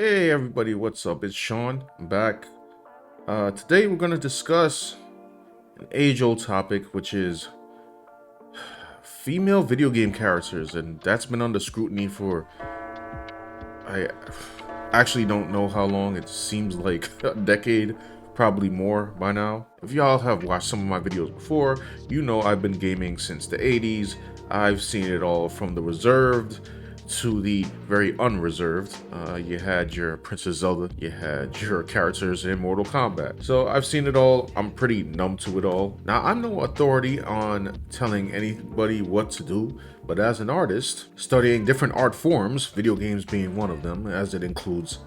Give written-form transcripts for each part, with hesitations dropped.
Hey everybody, what's up? It's Sean. I'm back. Today we're going to discuss an age-old topic, which is female video game characters, and that's been under scrutiny for I actually don't know how long. It seems like a decade, probably more by now. If y'all have watched some of my videos before, you know I've been gaming since the 80s. I've seen it all from the reserved to the very unreserved. You had your Princess Zelda, you had your characters in Mortal Kombat. So I've seen it all. I'm pretty numb to it all. Now, I'm no authority on telling anybody what to do, but as an artist, studying different art forms, video games being one of them, as it includes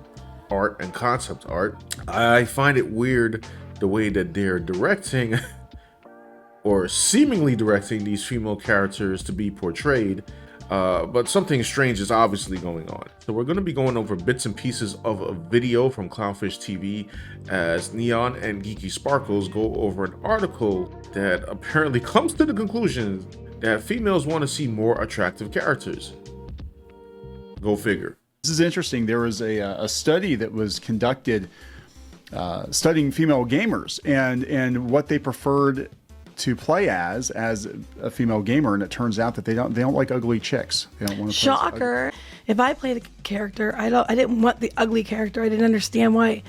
art and concept art, I find it weird the way that they're directing or seemingly directing these female characters to be portrayed. But something strange is obviously going on. So we're going to be going over bits and pieces of a video from ClownfishTV as Neon and Geeky Sparkles go over an article that apparently comes to the conclusion that females want to see more attractive characters. Go figure. This is interesting. There was a study that was conducted studying female gamers and what they preferred to play as a female gamer, and it turns out that they don't like ugly chicks. They don't want to. Shocker! If I played a character, I didn't want the ugly character. I didn't understand why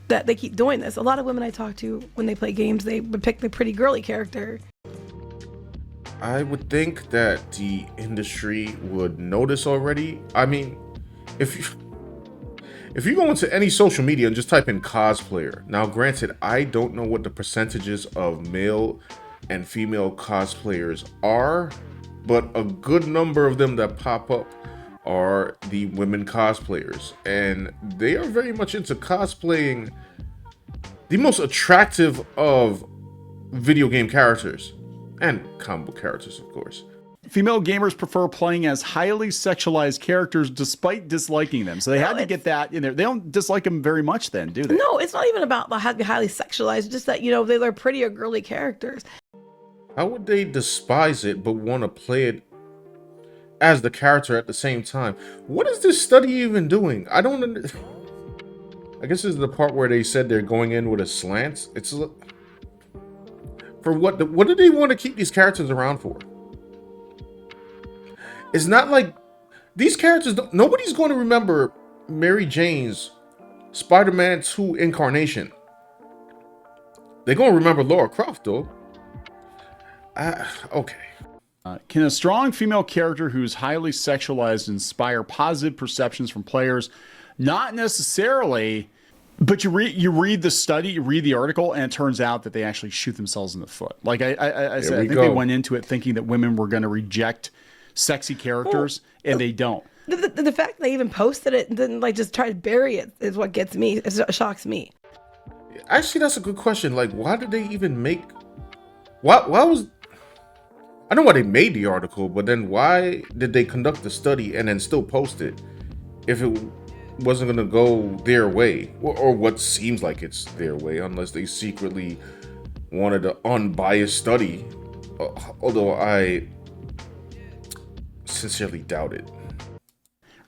that they keep doing this. A lot of women I talk to when they play games, they would pick the pretty girly character. I would think that the industry would notice already. I mean, if you go into any social media and just type in cosplayer, now granted, I don't know what the percentages of male and female cosplayers are, but a good number of them that pop up are the women cosplayers, and they are very much into cosplaying the most attractive of video game characters and comic book characters, of course. Female gamers prefer playing as highly sexualized characters despite disliking them. So they had to get that in there. They don't dislike them very much then, do they? No, it's not even about the highly sexualized, just that, they're pretty or girly characters. How would they despise it but want to play it as the character at the same time? What is this study even doing? I don't understand. I guess this is the part where they said they're going in with a slant. It's for what do they want to keep these characters around for? It's not like these characters, nobody's going to remember Mary Jane's Spider-Man 2 incarnation. They're going to remember Lara Croft, though. Okay. Can a strong female character who's highly sexualized inspire positive perceptions from players? Not necessarily, but you read the study, you read the article, and it turns out that they actually shoot themselves in the foot. Like I said, I think they went into it thinking that women were going to reject sexy characters, and they don't. The fact that they even posted it and then just try to bury it is what gets me. It shocks me. Actually, that's a good question. Like, why did they even make? Why was? I know why they made the article, but then why did they conduct the study and then still post it if it wasn't going to go their way, or what seems like it's their way, unless they secretly wanted an unbiased study? Although I sincerely doubt it.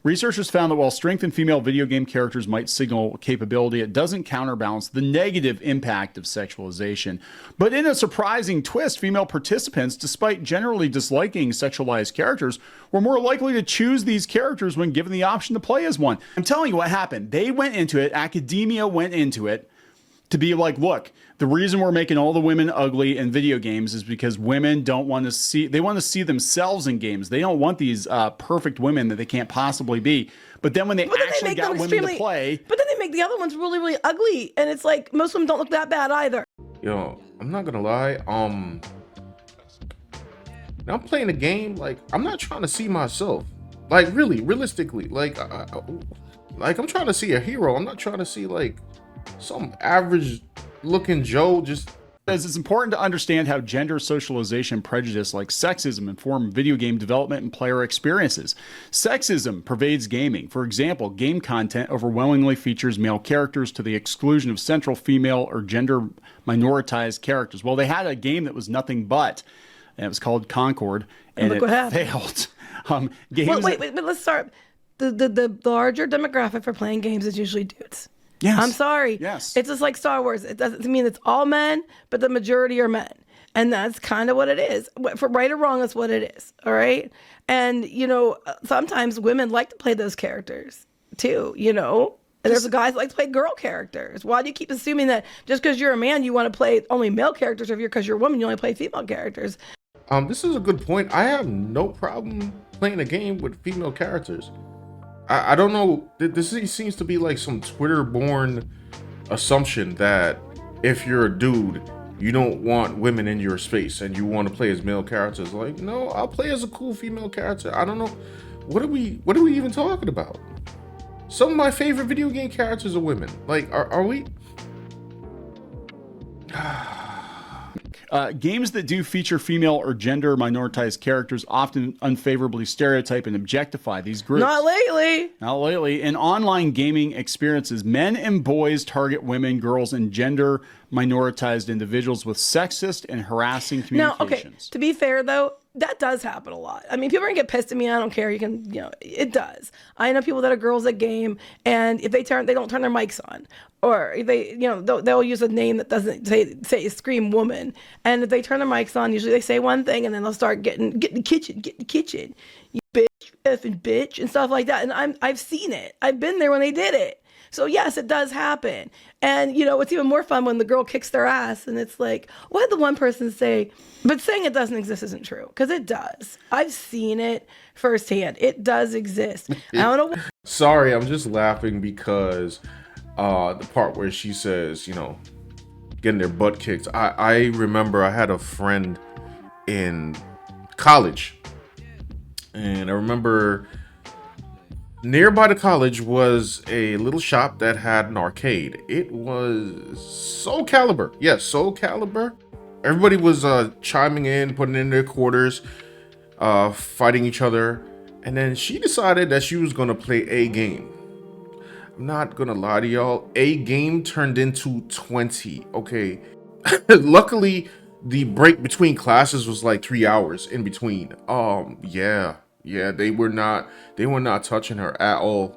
Researchers found that while strength in female video game characters might signal capability, it doesn't counterbalance the negative impact of sexualization. But in a surprising twist, female participants, despite generally disliking sexualized characters, were more likely to choose these characters when given the option to play as one. I'm telling you what happened. They went into it, academia went into it, to be like, look, the reason we're making all the women ugly in video games is because women don't want to see, they want to see themselves in games. They don't want these perfect women that they can't possibly be. But then when they actually got women to play. But then they make the other ones really, really ugly. And it's like, most of them don't look that bad either. Yo, I'm not gonna lie. Now I'm playing a game, like, I'm not trying to see myself. Like, really, realistically. Like, I'm trying to see a hero. I'm not trying to see, like, some average looking Joe just. It's important to understand how gender socialization prejudice like sexism inform video game development and player experiences. Sexism pervades gaming. For example, game content overwhelmingly features male characters to the exclusion of central female or gender minoritized characters. Well, they had a game that was nothing but, and it was called Concord, and it failed. Wait, let's start. the larger demographic for playing games is usually dudes. Yes. I'm sorry. Yes. It's just like Star Wars. It doesn't mean it's all men, but the majority are men. And that's kind of what it is. For right or wrong, that's what it is. All right. And, sometimes women like to play those characters too, And there's guys that like to play girl characters. Why do you keep assuming that just because you're a man, you want to play only male characters, or because you're a woman, you only play female characters? This is a good point. I have no problem playing a game with female characters. I don't know. This seems to be like some Twitter-born assumption that if you're a dude, you don't want women in your space and you want to play as male characters. Like, no, I'll play as a cool female character. I don't know. What are we even talking about? Some of my favorite video game characters are women. Like, are we? Games that do feature female or gender minoritized characters often unfavorably stereotype and objectify these groups. Not lately. Not lately. In online gaming experiences, men and boys target women, girls, and gender minoritized individuals with sexist and harassing Now, communications. okay, to be fair though, that does happen a lot. I mean, people are gonna get pissed at me. I don't care. You can, it does. I know people that are girls that game, and if they don't turn their mics on, or if they, they'll use a name that doesn't say scream woman, and if they turn their mics on, usually they say one thing, and then they'll start get in the kitchen, you bitch, effing bitch, and stuff like that. And I've seen it. I've been there when they did it. So yes, it does happen. And it's even more fun when the girl kicks their ass and it's like, what did the one person say? But saying it doesn't exist isn't true, because it does. I've seen it firsthand. It does exist. I don't know. Sorry, I'm just laughing because the part where she says, getting their butt kicked. I remember I had a friend in college, and I remember nearby the college was a little shop that had an arcade. It was Soul Calibur. Yes, Soul Calibur. Everybody was chiming in, putting in their quarters, fighting each other. And then she decided that she was going to play a game. I'm not going to lie to y'all. A game turned into 20. Okay. Luckily, the break between classes was like 3 hours in between. Yeah, they were not touching her at all.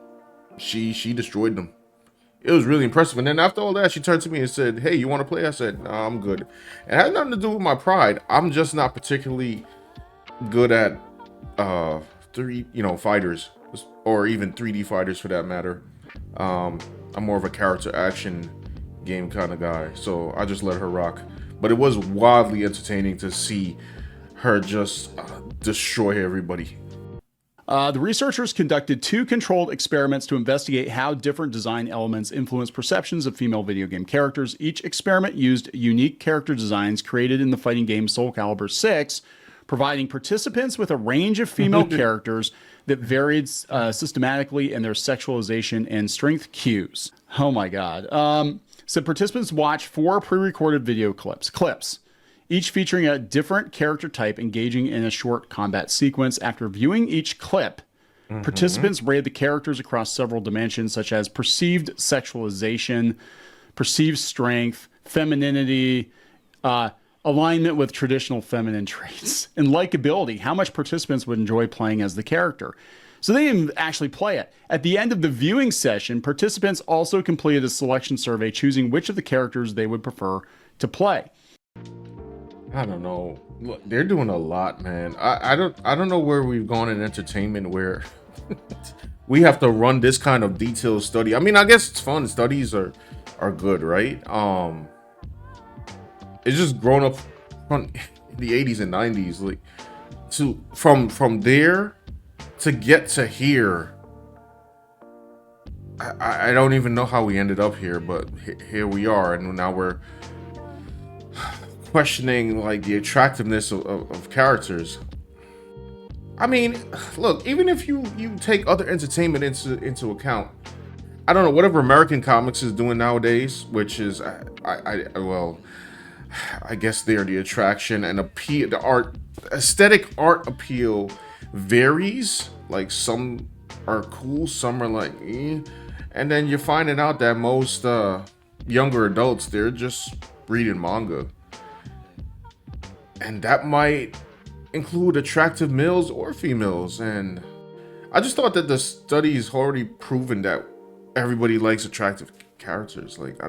She destroyed them. It was really impressive. And then after all that, she turned to me and said, "Hey, you want to play?" I said, "No, I'm good." It had nothing to do with my pride. I'm just not particularly good at fighters, or even 3D fighters for that matter. I'm more of a character action game kind of guy, so I just let her rock. But it was wildly entertaining to see her just destroy everybody. The researchers conducted 2 controlled experiments to investigate how different design elements influence perceptions of female video game characters. Each experiment used unique character designs created in the fighting game Soul Calibur 6, providing participants with a range of female characters that varied systematically in their sexualization and strength cues. Oh my God. So participants watched 4 pre-recorded video clips, each featuring a different character type engaging in a short combat sequence. After viewing each clip, participants rated the characters across several dimensions, such as perceived sexualization, perceived strength, femininity, alignment with traditional feminine traits, and likability, how much participants would enjoy playing as the character. So they didn't actually play it. At the end of the viewing session, participants also completed a selection survey choosing which of the characters they would prefer to play. I don't know. Look, they're doing a lot, man. I don't know where we've gone in entertainment where we have to run this kind of detailed study. I mean, I guess it's fun. Studies are good, right? It's just grown up from the 80s and 90s, like from there to get to here. I don't even know how we ended up here, but here we are, and now we're questioning like the attractiveness of characters. I mean, look, even if you take other entertainment into account, I don't know, whatever American comics is doing nowadays, which is I guess they're the attraction and appeal. The aesthetic art appeal varies. Like some are cool, some are like eh. And then you're finding out that most younger adults, they're just reading manga. And that might include attractive males or females. And I just thought that the study's already proven that everybody likes attractive characters. Like,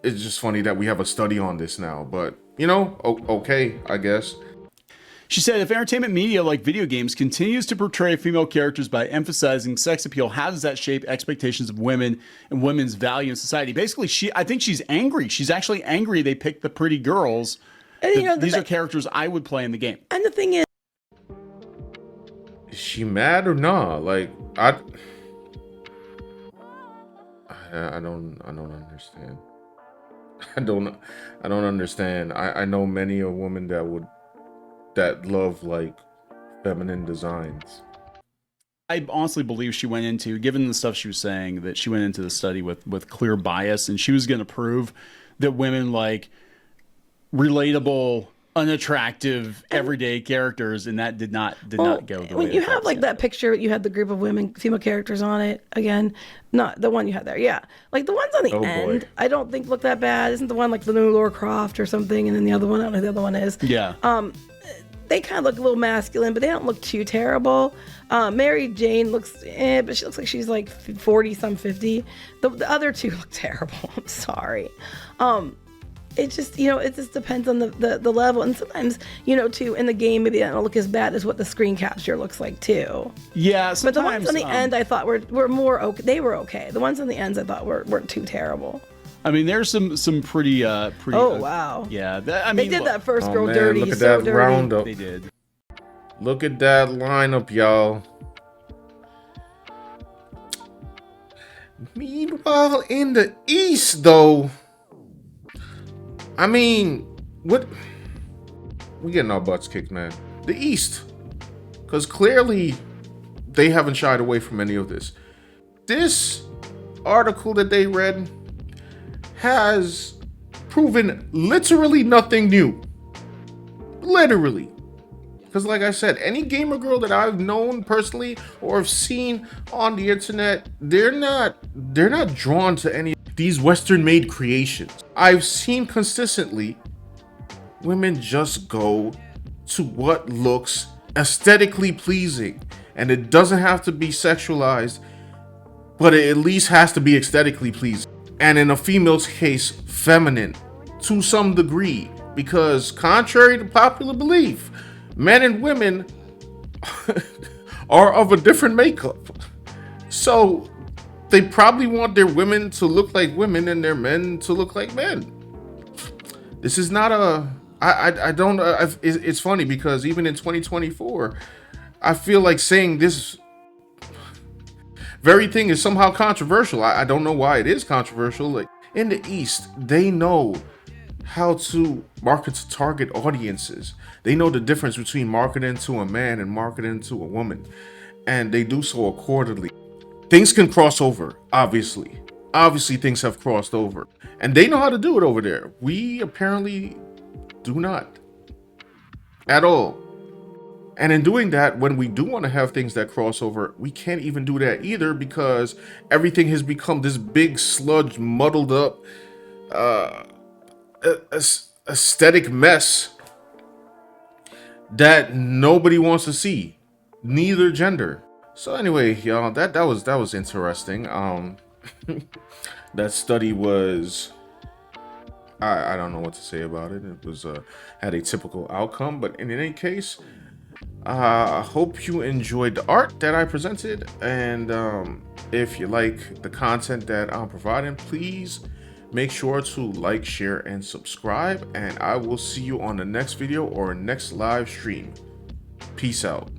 it's just funny that we have a study on this now, but you know, okay, I guess. She said, if entertainment media like video games continues to portray female characters by emphasizing sex appeal, how does that shape expectations of women and women's value in society? Basically, I think she's angry. She's actually angry they picked the pretty girls. And, you know, these are characters I would play in the game. And the thing is she mad or not? Like, I don't understand. I don't understand. I know many a woman that love like feminine designs. I honestly believe she went into, given the stuff she was saying, that she went into the study with clear bias, and she was going to prove that women like relatable, unattractive, everyday characters, and that did not go the way. When you have like that picture, you had the group of women, female characters on it. Again, not the one you had there. Yeah, like the ones on the end, boy. I don't think look that bad. Isn't the one like the new Laura Croft or something? And then the other one, I don't know who the other one is. Yeah. They kind of look a little masculine, but they don't look too terrible. Mary Jane looks, but she looks like she's like 40, some 50. The other two look terrible. I'm sorry. It just, you know, it just depends on the level. And sometimes, you know, too, in the game, maybe they don't look as bad as what the screen capture looks like, too. Yeah, but the ones on the end, I thought were more okay. They were okay. The ones on the ends, I thought weren't too terrible. I mean, there's some pretty. Oh wow! Yeah, they did that first girl man, dirty. Look at so that dirty. roundup. They did. Look at that lineup, y'all. Meanwhile, in the East, though, I mean, what? We getting our butts kicked, man. The East, because clearly they haven't shied away from any of this. This article that they read has proven literally nothing new. Literally. Because like I said, any gamer girl that I've known personally or have seen on the internet, they're not drawn to any of these Western-made creations. I've seen consistently women just go to what looks aesthetically pleasing. And it doesn't have to be sexualized, but it at least has to be aesthetically pleasing. And in a female's case, feminine to some degree. Because contrary to popular belief, men and women are of a different makeup. So they probably want their women to look like women and their men to look like men. This is not a... it's funny because even in 2024, I feel like saying this very thing is somehow controversial. I don't know why it is controversial. Like in the East, they know how to market to target audiences. They know the difference between marketing to a man and marketing to a woman, and they do so accordingly. Things can cross over, obviously. Obviously, things have crossed over, and they know how to do it over there. We apparently do not at all. And in doing that, when we do want to have things that cross over, we can't even do that either because everything has become this big sludge, muddled up, aesthetic mess that nobody wants to see, neither gender. So anyway, y'all, that was interesting. That study was, I don't know what to say about it. It was had a typical outcome, but in any case, I hope you enjoyed the art that I presented, and if you like the content that I'm providing, please make sure to like, share, and subscribe, and I will see you on the next video or next live stream. Peace out.